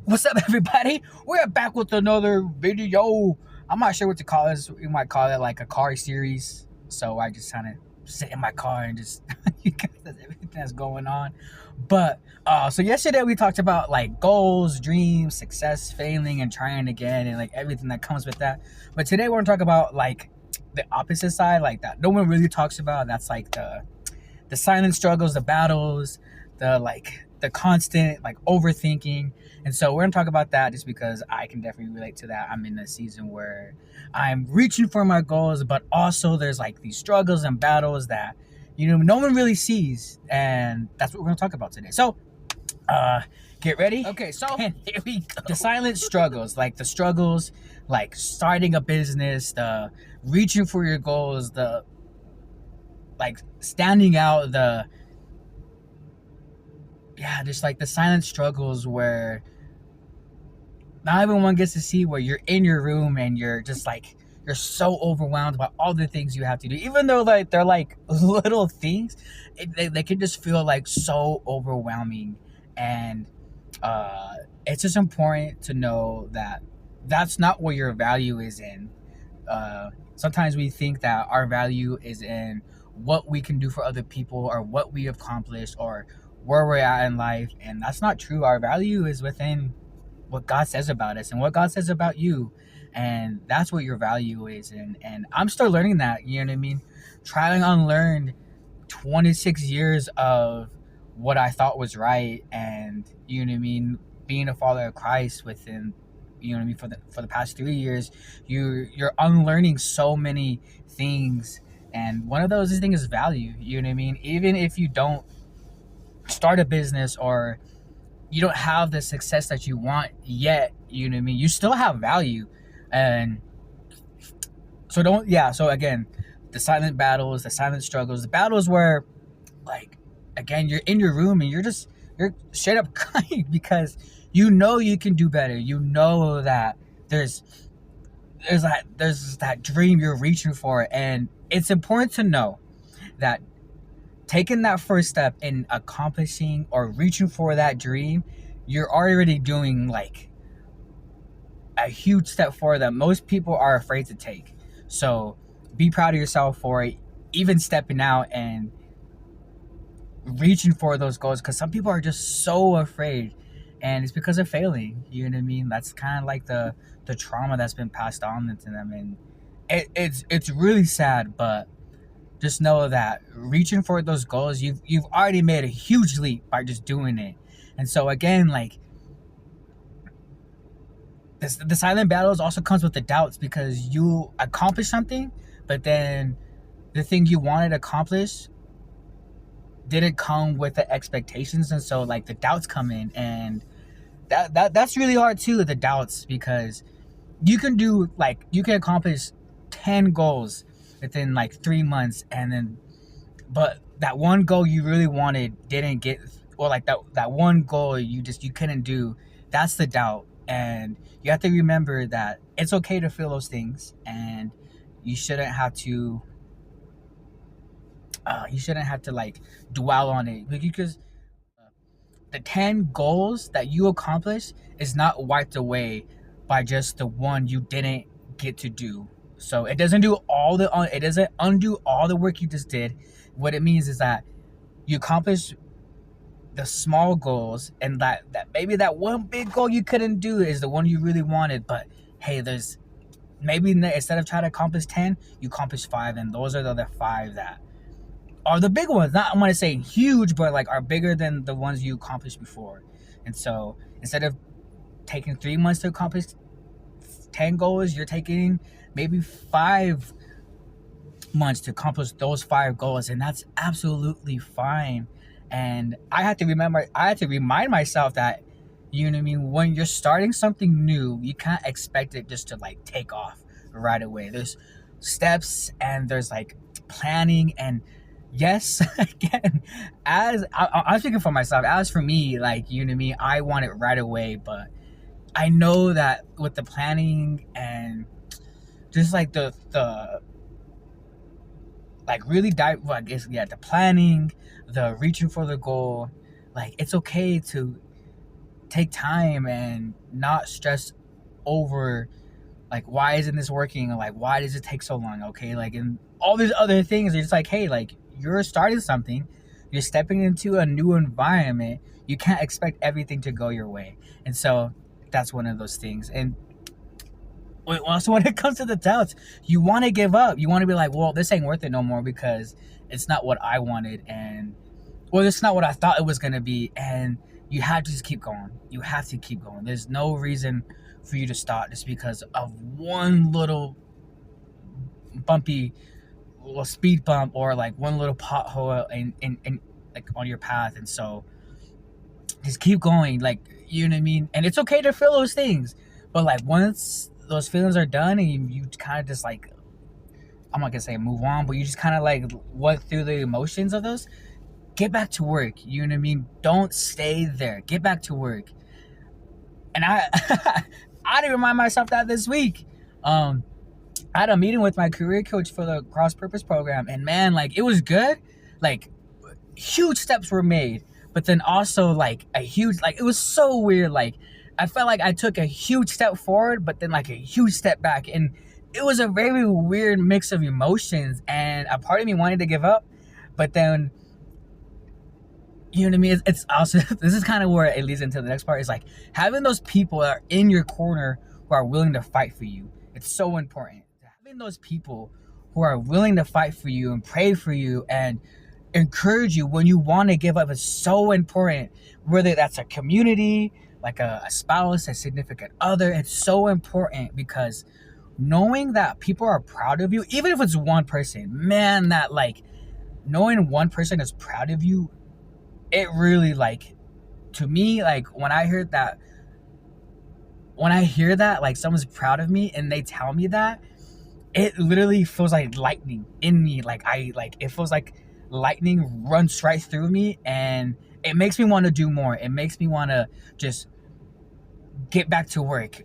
What's up, everybody? We're back with another video. I'm not sure what to call this. We might call it like a car series. So I just kind of sit in my car and just you guys everything that's going on. But so yesterday we talked about like goals, dreams, success, failing, and trying again, and like everything that comes with that. But today we're gonna talk about like the opposite side, like that no one really talks about. That's like the silent struggles, the battles, the constant like overthinking. And so we're gonna talk about that just because I can definitely relate to that. I'm in a season where I'm reaching for my goals, but also there's like these struggles and battles that no one really sees, and that's what we're gonna talk about today. So get ready. Okay, so And here we go. The silent struggles, like the struggles, like starting a business, the reaching for your goals, the like standing out, just like the silent struggles where not everyone gets to see, where you're in your room and you're just like you're so overwhelmed by all the things you have to do, even though like they're like little things. They can just feel like so overwhelming. And it's just important to know that that's not where your value is in. Sometimes we think that our value is in what we can do for other people, or what we accomplished, or where we're at in life, and that's not true. Our value is within what God says about us and what God says about you, and that's what your value is. And I'm still learning that, you know what I mean? Trying to unlearn 26 years of what I thought was right, and you know what I mean, being a follower of Christ within, you know what I mean, for the past 3 years, you're unlearning so many things, and one of those things is value. You know what I mean? Even if you don't start a business, or you don't have the success that you want yet, you know what I mean, you still have value. And so again, the silent battles, the silent struggles, the battles where like again you're in your room and you're straight up crying because you know you can do better. You know that there's that dream you're reaching for, and it's important to know that taking that first step in accomplishing or reaching for that dream, you're already doing like a huge step forward that most people are afraid to take. So be proud of yourself for it, even stepping out and reaching for those goals, because some people are just so afraid, and it's because of failing. You know what I mean? That's kind of like the trauma that's been passed on to them, and it's really sad. But just know that reaching for those goals, you've already made a huge leap by just doing it. And so again, like the silent battles also comes with the doubts, because you accomplish something, but then the thing you wanted to accomplish didn't come with the expectations, and so like the doubts come in, and that's really hard too, the doubts, because you can accomplish 10 goals within like 3 months, and then but that one goal you really wanted didn't get, or like that one goal you couldn't do. That's the doubt. And you have to remember that it's okay to feel those things, and you shouldn't have to like dwell on it, because the 10 goals that you accomplish is not wiped away by just the one you didn't get to do. So it doesn't undo all the work you just did. What it means is that you accomplish the small goals, and that maybe that one big goal you couldn't do is the one you really wanted. But hey, there's maybe instead of trying to accomplish 10, you accomplish 5, and those are the other 5 that are the big ones. Not, I'm going to say huge, but like are bigger than the ones you accomplished before. And so instead of taking 3 months to accomplish 10 goals, you're taking maybe 5 months to accomplish those 5 goals, and that's absolutely fine. And I had to remind myself that, you know what I mean, when you're starting something new, you can't expect it just to like take off right away. There's steps, and there's like planning, and yes, again, I'm speaking for myself. As for me, like, you know what I mean, I want it right away, but I know that with the planning and just like the like really the planning, the reaching for the goal, like it's okay to take time and not stress over like why isn't this working, or like why does it take so long, okay, like, and all these other things. It's like, hey, like, you're starting something, you're stepping into a new environment, you can't expect everything to go your way. And so that's one of those things. And also, when it comes to the doubts, you want to give up, you want to be like, well, this ain't worth it no more because it's not what I wanted, and well, it's not what I thought it was going to be. And you have to just keep going. You have to keep going. There's no reason for you to stop just because of one little bumpy little speed bump, or like one little pothole in like on your path. And so just keep going, like, you know what I mean? And it's okay to feel those things, but like once those feelings are done and you kind of just like, I'm not gonna say move on, but you just kind of like went through the emotions of those, get back to work. You know what I mean? Don't stay there. Get back to work. And I I didn't remind myself that this week. I had a meeting with my career coach for the Cross Purpose program, and man, like, it was good. Like, huge steps were made, but then also like a huge, like, it was so weird. Like, I felt like I took a huge step forward, but then like a huge step back, and it was a very weird mix of emotions. And a part of me wanted to give up, but then, you know what I mean? It's also, this is kind of where it leads into the next part, is like having those people that are in your corner who are willing to fight for you. It's so important. Having those people who are willing to fight for you and pray for you and encourage you when you want to give up is so important. Whether that's a community, like a spouse, a significant other, it's so important, because knowing that people are proud of you, even if it's one person, man, that like knowing one person is proud of you, it really, like, to me, like, when I hear that, like, someone's proud of me and they tell me that, it literally feels like lightning in me. Like, it feels like lightning runs right through me, and it makes me want to do more. It makes me want to just get back to work.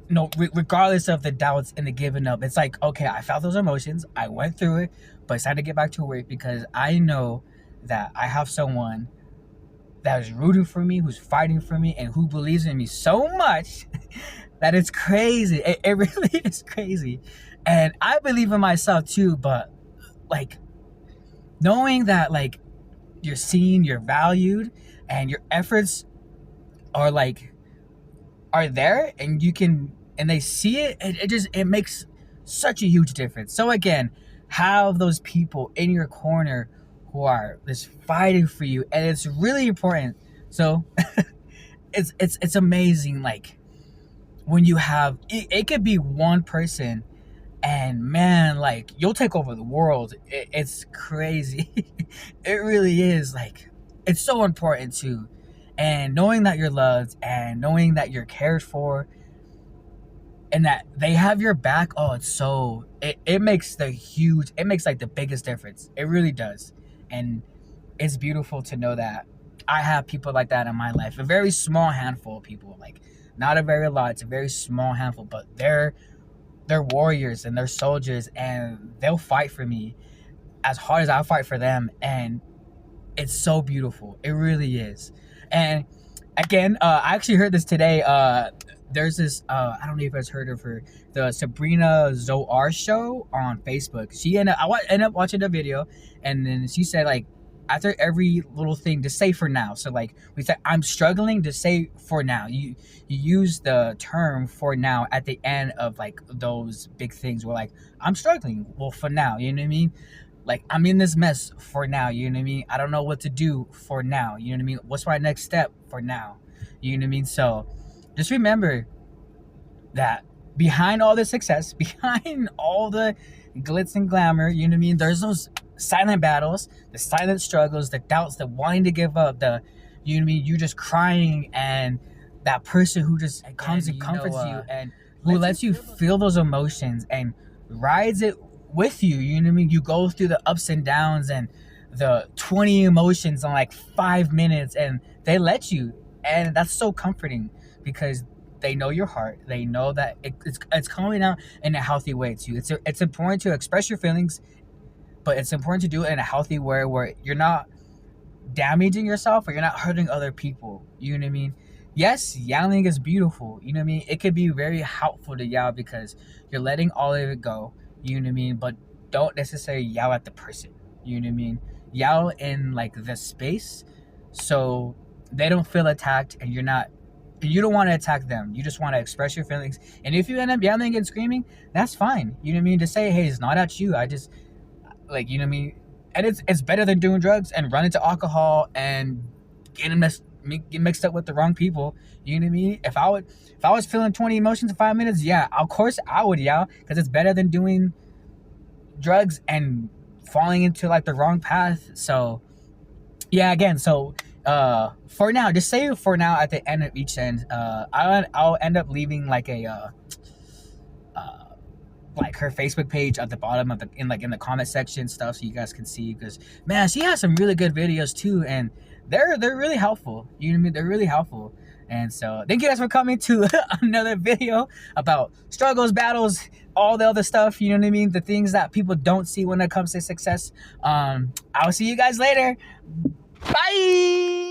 No, regardless of the doubts and the giving up. It's like, okay, I felt those emotions, I went through it, but it's time to get back to work, because I know that I have someone that is rooting for me, who's fighting for me, and who believes in me so much that it's crazy. It really is crazy. And I believe in myself too, but like knowing that like you're seen, you're valued, and your efforts are like are there, and you can, and they see it, it makes such a huge difference. So again, have those people in your corner who are just fighting for you, and it's really important. So it's amazing, like, when you have it could be one person, and man, like, you'll take over the world. It's crazy. It really is. Like, it's so important too. And knowing that you're loved, and knowing that you're cared for, and that they have your back, oh, it's so, it makes like the biggest difference. It really does. And it's beautiful to know that I have people like that in my life. A very small handful of people, like, not a very lot, it's a very small handful, but they're warriors and they're soldiers, and they'll fight for me as hard as I fight for them. And it's so beautiful. It really is. And again, I actually heard this today. There's this, I don't know if you guys heard of her, the Sabrina Zohar show on Facebook. I ended up watching the video, and then she said, like, after every little thing, to say for now. So like we said, I'm struggling, to say for now. You use the term for now at the end of like those big things. We're like, I'm struggling. Well, for now, you know what I mean? Like, I'm in this mess for now, you know what I mean? I don't know what to do for now, you know what I mean? What's my next step for now? You know what I mean? So just remember that behind all the success, behind all the glitz and glamour, you know what I mean, there's those silent battles, the silent struggles, the doubts, the wanting to give up, the, you know what I mean, you just crying, and that person who just comes and comforts you, and who lets you feel those emotions and rides it with you, you know what I mean? You go through the ups and downs and the 20 emotions in like 5 minutes, and they let you, and that's so comforting, because they know your heart. They know that it's coming out in a healthy way too. It's important to express your feelings, but it's important to do it in a healthy way where you're not damaging yourself or you're not hurting other people. You know what I mean? yes, yelling is beautiful. You know what I mean? It could be very helpful to yell because you're letting all of it go. You know what I mean? But don't necessarily yell at the person. You know what I mean? Yell in like the space so they don't feel attacked and you don't want to attack them. You just want to express your feelings. And if you end up yelling and screaming, that's fine. You know what I mean? To say, hey, it's not at you. I just like, you know what I mean? And it's better than doing drugs and run into alcohol and get mixed up with the wrong people. You know what I mean? If I was feeling 20 emotions in 5 minutes, yeah, of course I would yell because it's better than doing drugs and falling into like the wrong path. So yeah, again, so for now, just say for now at the end of each end, I'll end up leaving uh like her Facebook page at the bottom of the in the comment section stuff so you guys can see because man, she has some really good videos too and they're really helpful. You know what I mean? They're really helpful. And so thank you guys for coming to another video about struggles, battles, all the other stuff, you know what I mean? The things that people don't see when it comes to success. I'll see you guys later. Bye.